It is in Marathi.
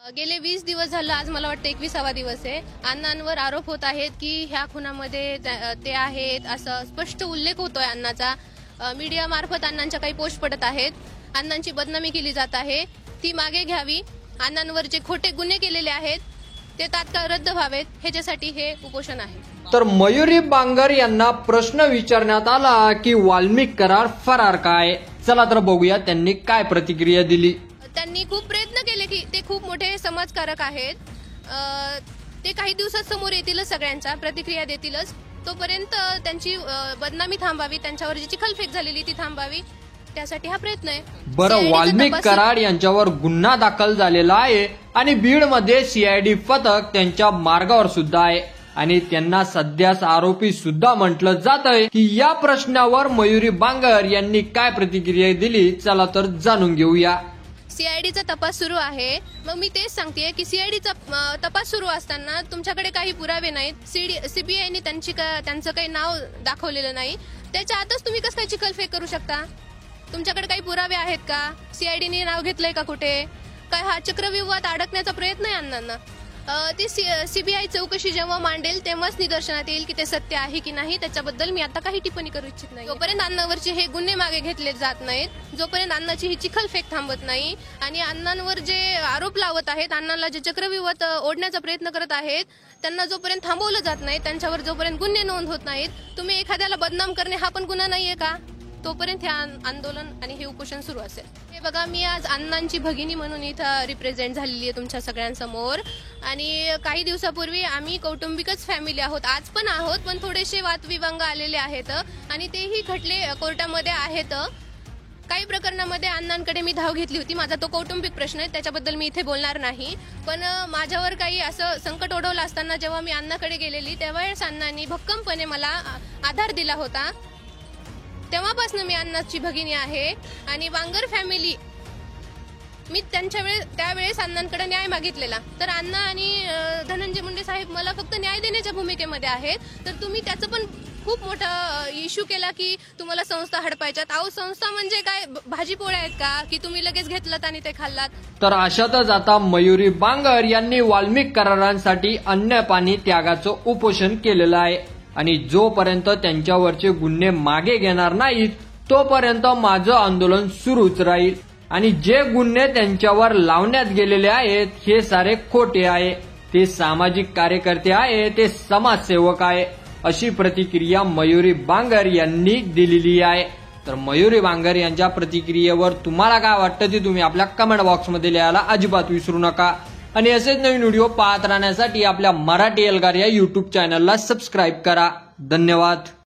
गेले 20 दिवस झालं, आज मला वाटतं 21वा दिवस आहे. अण्णांवर आरोप होत आहेत की ह्या खुनामध्ये ते आहेत, असं स्पष्ट उल्लेख होतोय अण्णाचा. मीडिया मार्फत अण्णांच्या काही पोस्ट पडत आहेत. अण्णांची बदनामी केली जात आहे, ती मागे घ्यावी. अण्णांवर जे खोटे गुन्हे केलेले आहेत ते तात्काळ रद्द व्हावेत, ह्याच्यासाठी हे उपोषण आहे. तर मयुरी बांगर यांना प्रश्न विचारण्यात आला की वाल्मिक कराड फरार काय. चला तर बघूया त्यांनी काय प्रतिक्रिया दिली. त्यांनी खूप प्रयत्न केले की ते खूप मोठे समाजकारक आहेत, ते काही दिवसात समोर येतीलच, सगळ्यांच्या प्रतिक्रिया देतीलच. तोपर्यंत त्यांची बदनामी थांबावी, त्यांच्यावर जी चिखलफेक झालेली ती थांबावी, त्यासाठी हा प्रयत्न आहे. बरं, वाल्मिक कराड यांच्यावर गुन्हा दाखल झालेला आहे आणि बीडमध्ये सीआयडी पथक त्यांच्या मार्गावर सुद्धा आहे आणि त्यांना सध्याच आरोपी सुद्धा म्हटलं जात आहे की या प्रश्नावर मयुरी बांगर यांनी काय प्रतिक्रिया दिली. चला तर जाणून घेऊया. सीआयडीचा तपास सुरू आहे. मग मी तेच सांगतेय की सीआयडीचा तपास सुरू असताना तुमच्याकडे काही पुरावे नाहीत, सीबीआयने त्यांचं काही नाव दाखवलेलं नाही, त्याच्या आतच तुम्ही कसं काय चिखलफेक करू शकता? तुमच्याकडे काही पुरावे आहेत का? सीआयडीने नाव घेतलंय का कुठे? काय हा चक्रव्यूहात अडकण्याचा प्रयत्न आहे अण्णांना? ती सीबीआय चौकशी जेव्हा मांडेल तेव्हाच निदर्शनात येईल की ते सत्य आहे की नाही. त्याच्याबद्दल मी आता काही टिप्पणी करू इच्छित नाही. जोपर्यंत अण्णांवरचे हे गुन्हे मागे घेतले जात नाहीत, जोपर्यंत अण्णाची ही चिखलफेक थांबत नाही आणि अण्णांवर जे आरोप लावत आहेत, अण्णांना जे चक्रव्यूहात ओढण्याचा प्रयत्न करत आहेत, त्यांना जोपर्यंत थांबवलं जात नाही, त्यांच्यावर जोपर्यंत गुन्हे नोंद होत नाहीत, तुम्ही एखाद्याला बदनाम करणे हा पण गुन्हा नाहीये का? तोपर्यंत हे आंदोलन आणि हे उपोषण सुरू असेल. हे बघा, मी आज अण्णांची भगिनी म्हणून इथं रिप्रेझेंट झालेली आहे तुमच्या सगळ्यांसमोर. आणि काही दिवसापूर्वी आम्ही कौटुंबिकच फॅमिली आहोत, आज पण आहोत, पण थोडेसे वादविवाद आलेले आहेत आणि तेही खटले कोर्टामध्ये आहेत. काही प्रकरणामध्ये अण्णांकडे मी धाव घेतली होती. माझा तो कौटुंबिक प्रश्न आहे, त्याच्याबद्दल मी इथे बोलणार नाही. पण माझ्यावर काही असं संकट ओढवलं असताना जेव्हा मी अण्णाकडे गेलेली, त्यावेळेस अण्णांनी भक्कमपणे मला आधार दिला होता. तेव्हापासून मी अण्णाची भगिनी आहे आणि बांगर फॅमिली, मी त्यावेळेस अण्णांकडे न्याय मागितलेला. तर अण्णा आणि धनंजय मुंडे साहेब मला फक्त न्याय देण्याच्या भूमिकेमध्ये आहेत. तर तुम्ही त्याचं पण खूप मोठा इश्यू केला की तुम्हाला संस्था हडपायच्यात. अहो, संस्था म्हणजे काय, भाजीपोळ्या आहेत का की तुम्ही लगेच घेतलात आणि ते खाल्लात? तर अशातच आता मयुरी बांगर यांनी वाल्मिक करारांसाठी अन्न पाणी त्यागाचं उपोषण केलेलं आहे आणि जोपर्यंत त्यांच्यावरचे गुन्हे मागे घेणार नाहीत तोपर्यंत माझं आंदोलन सुरूच राहील आणि जे गुन्हे त्यांच्यावर लावण्यात गेलेले आहेत हे सारे खोटे आहे. ते सामाजिक कार्यकर्ते आहे, ते समाजसेवक आहे, अशी प्रतिक्रिया मयुरी बांगर यांनी दिलेली आहे. तर मयुरी बांगर यांच्या प्रतिक्रियेवर तुम्हाला काय वाटतं ते तुम्ही आपल्या कमेंट बॉक्समध्ये लिहायला अजिबात विसरू नका आणि असेच नवीन व्हिडिओ पाहत राहण्यासाठी आपल्या मराठी एल्गार या युट्यूब चॅनलला सबस्क्राईब करा. धन्यवाद.